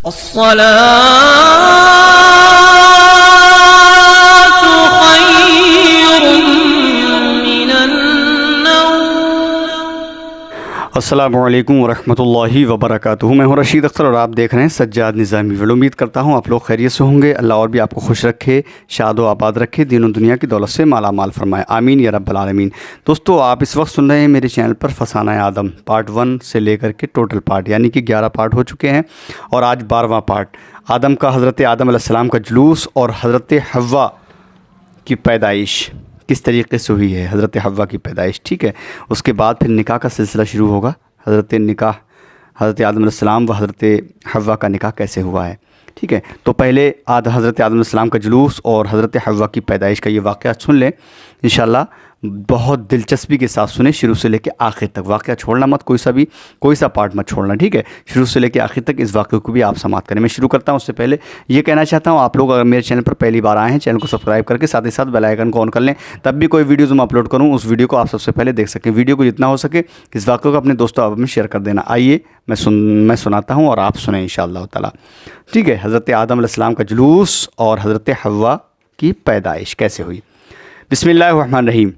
الصلاة خير من النوم۔ السلام علیکم ورحمۃ اللہ وبرکاتہ۔ میں ہوں رشید اختر اور آپ دیکھ رہے ہیں سجاد نظامی ویڈیو۔ امید کرتا ہوں آپ لوگ خیریت سے ہوں گے۔ اللہ اور بھی آپ کو خوش رکھے، شاد و آباد رکھے، دین و دنیا کی دولت سے مالا مال فرمائے، آمین یا رب العالمین۔ دوستو، آپ اس وقت سن رہے ہیں میرے چینل پر فسانہ آدم پارٹ 1 سے لے کر کے ٹوٹل پارٹ، یعنی کہ 11 پارٹ ہو چکے ہیں اور آج 12واں پارٹ، آدم کا، حضرت آدم علیہ السلام کا جلوس اور حضرت حوا کی پیدائش کس طریقے سے ہوئی ہے، حضرت حوا کی پیدائش، ٹھیک ہے۔ اس کے بعد پھر نکاح کا سلسلہ شروع ہوگا، حضرت آدم علیہ السلام و حضرت حوا کا نکاح کیسے ہوا ہے، ٹھیک ہے۔ تو پہلے حضرت آدم علیہ السلام کا جلوس اور حضرت حوا کی پیدائش کا یہ واقعہ سن لیں انشاءاللہ۔ بہت دلچسپی کے ساتھ سنیں، شروع سے لے کے آخر تک، واقعہ چھوڑنا مت، کوئی سا پارٹ مت چھوڑنا، ٹھیک ہے۔ شروع سے لے کے آخر تک اس واقعے کو بھی آپ سماعت کریں۔ میں شروع کرتا ہوں اس سے پہلے یہ کہنا چاہتا ہوں، آپ لوگ اگر میرے چینل پر پہلی بار آئے ہیں، چینل کو سبسکرائب کر کے ساتھ ہی ساتھ بیل آئیکن کو آن کر لیں، تب بھی کوئی ویڈیوز میں اپلوڈ کروں اس ویڈیو کو آپ سب سے پہلے دیکھ سکیں۔ ویڈیو کو جتنا ہو سکے اس واقعے کو اپنے دوستوں آپ میں شیئر کر دینا۔ آئیے میں سناتا ہوں اور آپ سنیں انشاءاللہ تعالی، ٹھیک ہے۔ حضرت آدم علیہ السلام کا جلوس اور حضرت حوا کی پیدائش کیسے ہوئی۔ بسم اللہ الرحمن الرحیم۔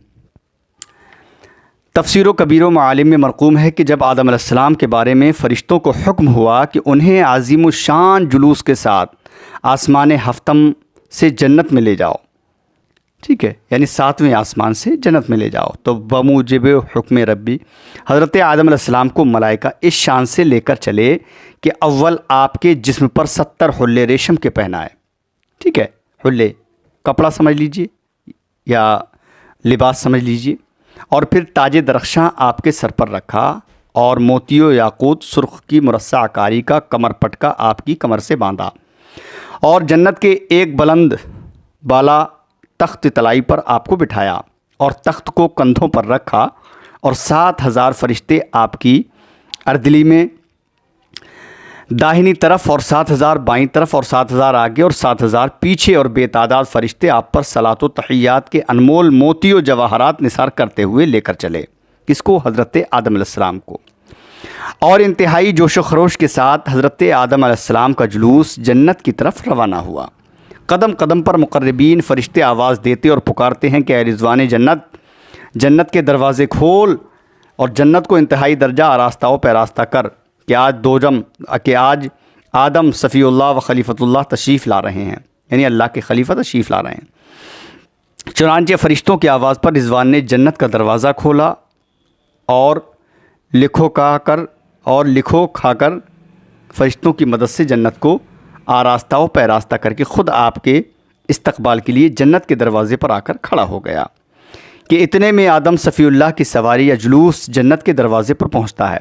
تفسیر و کبیر و معالم میں مرقوم ہے کہ جب آدم علیہ السلام کے بارے میں فرشتوں کو حکم ہوا کہ انہیں عظیم الشان جلوس کے ساتھ آسمان ہفتم سے جنت میں لے جاؤ، ٹھیک ہے، یعنی 7ویں آسمان سے جنت میں لے جاؤ، تو بموجب حکم ربی حضرت آدم علیہ السلام کو ملائکہ اس شان سے لے کر چلے کہ اول آپ کے جسم پر 70 حلے ریشم کے پہنائے، ٹھیک ہے، حلے کپڑا سمجھ لیجئے یا لباس سمجھ لیجئے، اور پھر تاج درخشاں آپ کے سر پر رکھا اور موتی و یاقوت سرخ کی مرصع کاری کا کمر پٹکا آپ کی کمر سے باندھا، اور جنت کے ایک بلند بالا تخت طلائی پر آپ کو بٹھایا اور تخت کو کندھوں پر رکھا، اور 7000 فرشتے آپ کی اردلی میں داہنی طرف اور 7000 بائیں طرف اور 7000 آگے اور 7000 پیچھے، اور بے تعداد فرشتے آپ پر صلاۃ و تحیات کے انمول موتی و جواہرات نثار کرتے ہوئے لے کر چلے۔ کس کو؟ حضرت آدم علیہ السلام کو۔ اور انتہائی جوش و خروش کے ساتھ حضرت آدم علیہ السلام کا جلوس جنت کی طرف روانہ ہوا۔ قدم قدم پر مقربین فرشتے آواز دیتے اور پکارتے ہیں کہ اے رضوان جنت، جنت کے دروازے کھول اور جنت کو انتہائی درجہ آراستہ و پیراستہ کر کہ آج آدم صفی اللہ و خلیفۃ اللہ تشریف لا رہے ہیں، یعنی اللہ کے خلیفہ تشریف لا رہے ہیں۔ چنانچہ فرشتوں کی آواز پر رضوان نے جنت کا دروازہ کھولا اور لکھو کھا کر فرشتوں کی مدد سے جنت کو آراستہ و پیراستہ کر کے خود آپ کے استقبال کے لیے جنت کے دروازے پر آ کر کھڑا ہو گیا کہ اتنے میں آدم صفی اللہ کی سواری یا جلوس جنت کے دروازے پر پہنچتا ہے،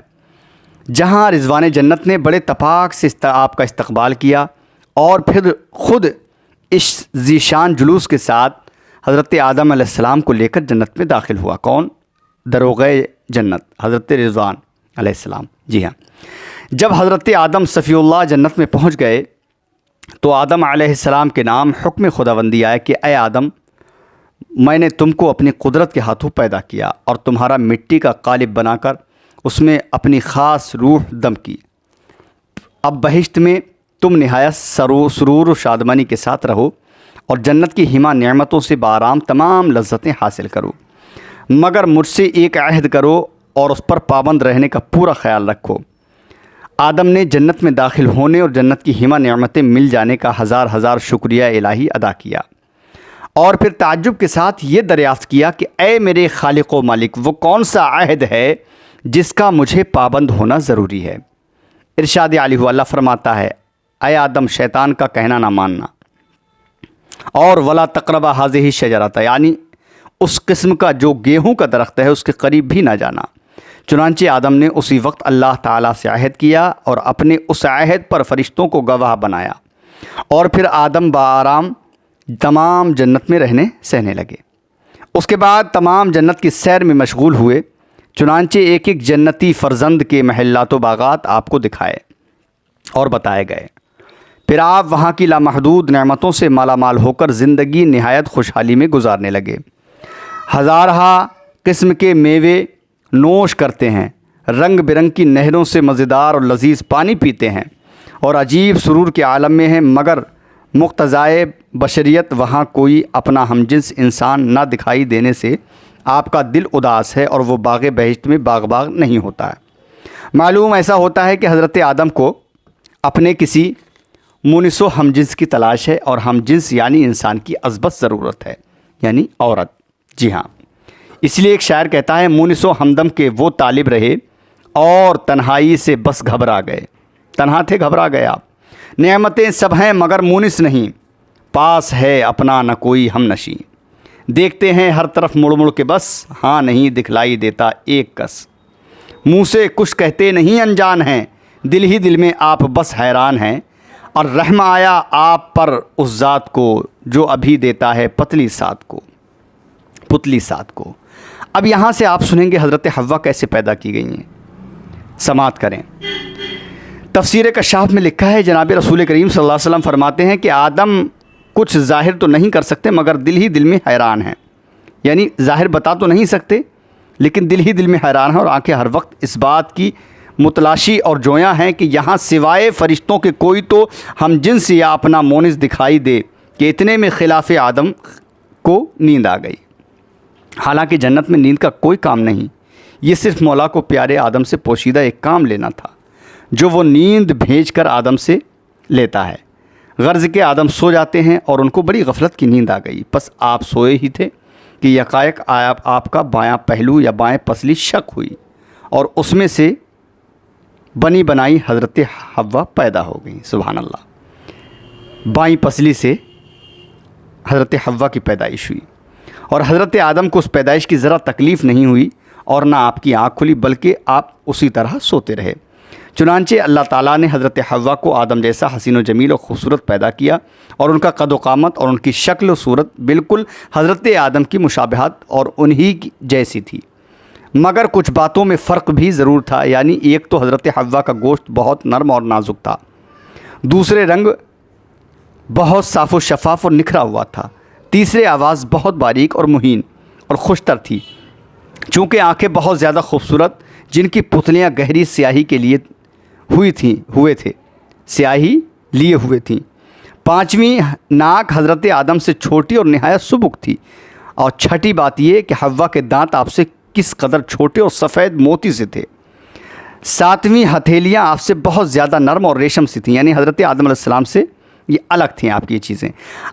جہاں رضوان جنت نے بڑے تپاک سے آپ کا استقبال کیا، اور پھر خود اس ذیشان جلوس کے ساتھ حضرت آدم علیہ السلام کو لے کر جنت میں داخل ہوا۔ کون؟ دروغہ جنت حضرت رضوان علیہ السلام۔ جی ہاں، جب حضرت آدم صفی اللہ جنت میں پہنچ گئے تو آدم علیہ السلام کے نام حکم خداوندی آئے کہ اے آدم، میں نے تم کو اپنی قدرت کے ہاتھوں پیدا کیا اور تمہارا مٹی کا قالب بنا کر اس میں اپنی خاص روح دم کی۔ اب بہشت میں تم نہایت سرور و شادمانی کے ساتھ رہو اور جنت کی ہما نعمتوں سے بآرام تمام لذتیں حاصل کرو، مگر مجھ سے ایک عہد کرو اور اس پر پابند رہنے کا پورا خیال رکھو۔ آدم نے جنت میں داخل ہونے اور جنت کی ہما نعمتیں مل جانے کا ہزار شکریہ الہی ادا کیا، اور پھر تعجب کے ساتھ یہ دریافت کیا کہ اے میرے خالق و مالک، وہ کون سا عہد ہے جس کا مجھے پابند ہونا ضروری ہے؟ ارشاد علی اللہ فرماتا ہے، اے آدم، شیطان کا کہنا نہ ماننا، اور ولا تقربا هذه الشجرۃ، یعنی اس قسم کا جو گیہوں کا درخت ہے اس کے قریب بھی نہ جانا۔ چنانچہ آدم نے اسی وقت اللہ تعالیٰ سے عہد کیا اور اپنے اس عہد پر فرشتوں کو گواہ بنایا، اور پھر آدم بآرام تمام جنت میں رہنے سہنے لگے۔ اس کے بعد تمام جنت کی سیر میں مشغول ہوئے، چنانچہ ایک ایک جنتی فرزند کے محلات و باغات آپ کو دکھائے اور بتائے گئے۔ پھر آپ وہاں کی لامحدود نعمتوں سے مالا مال ہو کر زندگی نہایت خوشحالی میں گزارنے لگے۔ ہزارہا قسم کے میوے نوش کرتے ہیں، رنگ برنگ کی نہروں سے مزیدار اور لذیذ پانی پیتے ہیں، اور عجیب سرور کے عالم میں ہیں، مگر مقتضائے بشریت وہاں کوئی اپنا ہمجنس انسان نہ دکھائی دینے سے آپ کا دل اداس ہے اور وہ باغ بہشت میں باغ نہیں ہوتا ہے۔ معلوم ایسا ہوتا ہے کہ حضرت آدم کو اپنے کسی مونس و ہمجنس کی تلاش ہے، اور ہمجنس یعنی انسان کی ازبط ضرورت ہے، یعنی عورت۔ جی ہاں، اس لیے ایک شاعر کہتا ہے، مونس و ہمدم کے وہ طالب رہے اور تنہائی سے بس گھبرا گئے۔ تنہا تھے، گھبرا گئے آپ۔ نعمتیں سب ہیں مگر مونس نہیں، پاس ہے اپنا نہ کوئی ہم نشیں۔ دیکھتے ہیں ہر طرف مڑ مڑ کے بس، ہاں نہیں دکھلائی دیتا ایک کس۔ منہ سے کچھ کہتے نہیں انجان ہیں، دل ہی دل میں آپ بس حیران ہیں۔ اور رحم آیا آپ پر اس ذات کو جو ابھی دیتا ہے پتلی سات کو۔ اب یہاں سے آپ سنیں گے حضرت حوا کیسے پیدا کی گئی ہیں، سماعت کریں۔ تفسیر کشاف میں لکھا ہے، جناب رسول کریم صلی اللہ علیہ وسلم فرماتے ہیں کہ آدم کچھ ظاہر تو نہیں کر سکتے مگر دل ہی دل میں حیران ہیں، یعنی ظاہر بتا تو نہیں سکتے لیکن دل ہی دل میں حیران ہیں، اور آنکھیں ہر وقت اس بات کی متلاشی اور جویاں ہیں کہ یہاں سوائے فرشتوں کے کوئی تو ہم جنس یا اپنا مونس دکھائی دے، کہ اتنے میں خلاف آدم کو نیند آ گئی۔ حالانکہ جنت میں نیند کا کوئی کام نہیں، یہ صرف مولا کو پیارے آدم سے پوشیدہ ایک کام لینا تھا جو وہ نیند بھیج کر آدم سے لیتا ہے۔ غرض کے آدم سو جاتے ہیں اور ان کو بڑی غفلت کی نیند آ گئی، بس آپ سوئے ہی تھے کہ یکایک آپ کا بایاں پہلو یا بائیں پسلی شک ہوئی، اور اس میں سے بنی بنائی حضرت حوا پیدا ہو گئی۔ سبحان اللہ، بائیں پسلی سے حضرت حوا کی پیدائش ہوئی، اور حضرت آدم کو اس پیدائش کی ذرا تکلیف نہیں ہوئی اور نہ آپ کی آنکھ کھلی، بلکہ آپ اسی طرح سوتے رہے۔ چنانچہ اللہ تعالیٰ نے حضرت حوا کو آدم جیسا حسین و جمیل و خوبصورت پیدا کیا، اور ان کا قد و قامت اور ان کی شکل و صورت بالکل حضرت آدم کی مشابہت اور انہی کی جیسی تھی، مگر کچھ باتوں میں فرق بھی ضرور تھا۔ یعنی ایک تو حضرت حوا کا گوشت بہت نرم اور نازک تھا، دوسرے رنگ بہت صاف و شفاف اور نکھرا ہوا تھا، تیسرے آواز بہت باریک اور مہین اور خوشتر تھی، چونکہ آنکھیں بہت زیادہ خوبصورت جن کی پتلیاں گہری سیاہی کے لیے سیاہی لیے ہوئے تھیں۔ پانچویں ناک حضرت آدم سے چھوٹی اور نہایت سبک تھی، اور چھٹی بات یہ کہ حوا کے دانت آپ سے کس قدر چھوٹے اور سفید موتی سے تھے۔ ساتویں ہتھیلیاں آپ سے بہت زیادہ نرم اور ریشم سی تھیں، یعنی حضرت آدم علیہ السلام سے یہ الگ تھیں آپ کی یہ چیزیں۔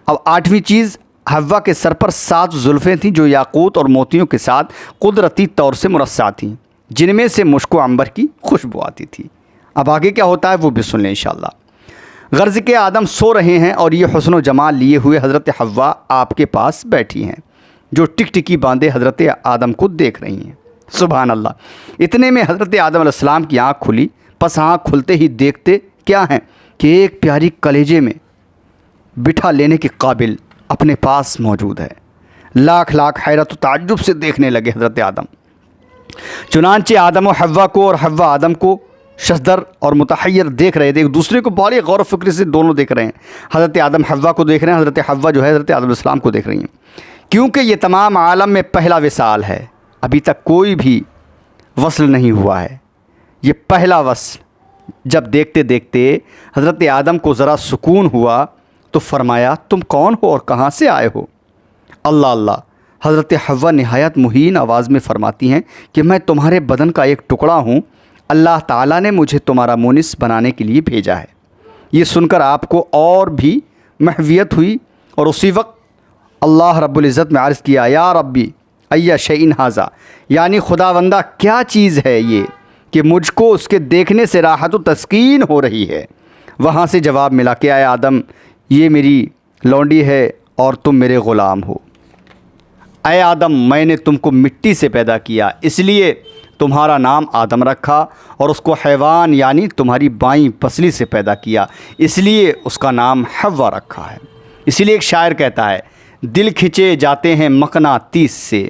اب آٹھویں چیز، حوا کے سر پر 7 زلفیں تھیں جو یاقوت اور موتیوں کے ساتھ قدرتی طور سے مرصع تھیں، جن میں سے مشک و عنبر کی خوشبو آتی تھی۔ اب آگے کیا ہوتا ہے وہ بھی سن لیں انشاءاللہ۔ غرض کے آدم سو رہے ہیں اور یہ حسن و جمال لیے ہوئے حضرت حوا آپ کے پاس بیٹھی ہیں، جو ٹک ٹکی باندھے حضرت آدم کو دیکھ رہی ہیں۔ سبحان اللہ۔ اتنے میں حضرت آدم علیہ السلام کی آنکھ کھلی، پس آنکھ کھلتے ہی دیکھتے کیا ہیں کہ ایک پیاری کلیجے میں بٹھا لینے کے قابل اپنے پاس موجود ہے۔ لاکھ حیرت و تعجب سے دیکھنے لگے حضرت آدم۔ چنانچہ آدم و حوا کو اور حوا آدم کو ششدر اور متحیر دیکھ رہے تھے، ایک دوسرے کو بڑے غور و فکر سے دونوں دیکھ رہے ہیں۔ حضرت آدم حوا کو دیکھ رہے ہیں، حضرت حوا جو ہے حضرت آدم علیہ السلام کو دیکھ رہی ہیں، کیونکہ یہ تمام عالم میں پہلا وصال ہے، ابھی تک کوئی بھی وصل نہیں ہوا ہے، یہ پہلا وصل۔ جب دیکھتے دیکھتے حضرت آدم کو ذرا سکون ہوا تو فرمایا، تم کون ہو اور کہاں سے آئے ہو؟ اللہ اللہ۔ حضرت حوا نہایت مہین آواز میں فرماتی ہیں کہ میں تمہارے بدن کا ایک ٹکڑا ہوں، اللہ تعالیٰ نے مجھے تمہارا مونس بنانے کے لیے بھیجا ہے۔ یہ سن کر آپ کو اور بھی محویت ہوئی، اور اسی وقت اللہ رب العزت میں عرض کیا، یا ربی ای شیء ھذا، یعنی خداوندہ کیا چیز ہے یہ کہ مجھ کو اس کے دیکھنے سے راحت و تسکین ہو رہی ہے۔ وہاں سے جواب ملا کہ اے آدم، یہ میری لونڈی ہے اور تم میرے غلام ہو۔ اے آدم، میں نے تم کو مٹی سے پیدا کیا، اس لیے تمہارا نام آدم رکھا، اور اس کو حیوان یعنی تمہاری بائیں پسلی سے پیدا کیا، اس لیے اس کا نام حوا رکھا ہے۔ اسی لیے ایک شاعر کہتا ہے، دل کھنچے جاتے ہیں مقناطیس سے،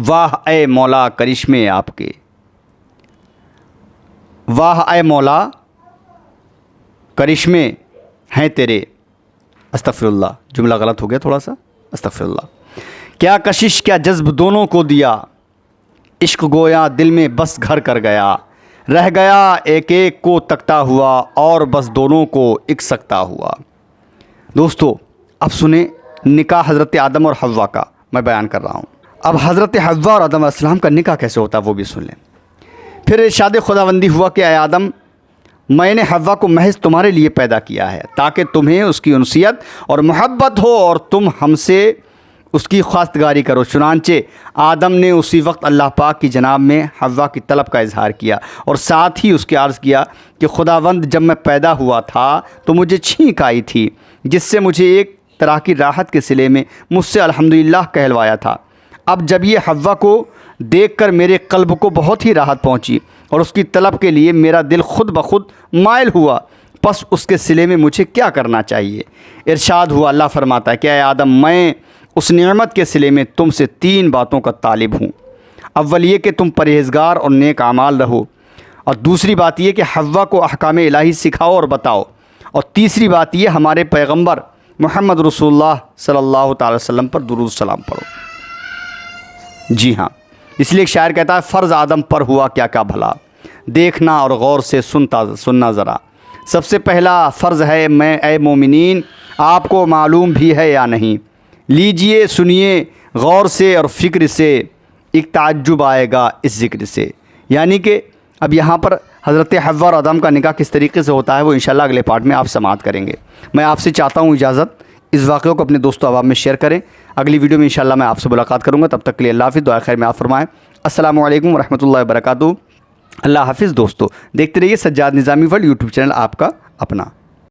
واہ اے مولا کرشمے آپ کے، واہ اے مولا کرشمے ہیں تیرے۔ استغفر اللہ، جملہ غلط ہو گیا تھوڑا سا، استغفر اللہ۔ کیا کشش کیا جذب دونوں کو دیا، عشق گویا دل میں بس گھر کر گیا، رہ گیا ایک ایک کو تکتا ہوا اور بس دونوں کو ایک سکتا ہوا۔ دوستو اب سنیں نکاح حضرت آدم اور حوا کا میں بیان کر رہا ہوں۔ اب حضرت حوا اور آدم علیہ السلام کا نکاح کیسے ہوتا ہے وہ بھی سن لیں۔ پھر ارشاد خداوندی ہوا کہ اے آدم، میں نے حوا کو محض تمہارے لیے پیدا کیا ہے تاکہ تمہیں اس کی انسیت اور محبت ہو اور تم ہم سے اس کی خواستگاری کرو۔ چنانچہ آدم نے اسی وقت اللہ پاک کی جناب میں حوا کی طلب کا اظہار کیا اور ساتھ ہی اس کے عرض کیا کہ خداوند، جب میں پیدا ہوا تھا تو مجھے چھینک آئی تھی جس سے مجھے ایک طرح کی راحت کے صلے میں مجھ سے الحمدللہ کہلوایا تھا۔ اب جب یہ حوا کو دیکھ کر میرے قلب کو بہت ہی راحت پہنچی اور اس کی طلب کے لیے میرا دل خود بخود مائل ہوا، پس اس کے صلے میں مجھے کیا کرنا چاہیے؟ ارشاد ہوا، اللہ فرماتا ہے کہ اے آدم، میں اس نعمت کے صلے میں تم سے 3 باتوں کا طالب ہوں۔ اول یہ کہ تم پرہیزگار اور نیک اعمال رہو، اور دوسری بات یہ کہ حوا کو احکام الہی سکھاؤ اور بتاؤ، اور تیسری بات یہ ہمارے پیغمبر محمد رسول اللہ صلی اللہ تعالی وسلم پر درود سلام پڑھو۔ جی ہاں، اس لیے ایک شاعر کہتا ہے، فرض آدم پر ہوا کیا کیا بھلا، دیکھنا اور غور سے سننا ذرا۔ سب سے پہلا فرض ہے میں اے مومنین، آپ کو معلوم بھی ہے یا نہیں، لیجئے سنیے غور سے اور فکر سے، ایک تعجب آئے گا اس ذکر سے۔ یعنی کہ اب یہاں پر حضرت حوا اور آدم کا نکاح کس طریقے سے ہوتا ہے وہ انشاءاللہ اگلے پارٹ میں آپ سماعت کریں گے۔ میں آپ سے چاہتا ہوں اجازت، اس واقعے کو اپنے دوستوں احباب میں شیئر کریں۔ اگلی ویڈیو میں انشاءاللہ میں آپ سے ملاقات کروں گا، تب تک کے لیے اللہ حافظ، دعا خیر میں آپ فرمائیں۔ السلام علیکم ورحمۃ اللہ وبرکاتہ۔ اللہ حافظ دوستو، دیکھتے رہیے سجاد نظامی ورلڈ یوٹیوب چینل آپ کا اپنا۔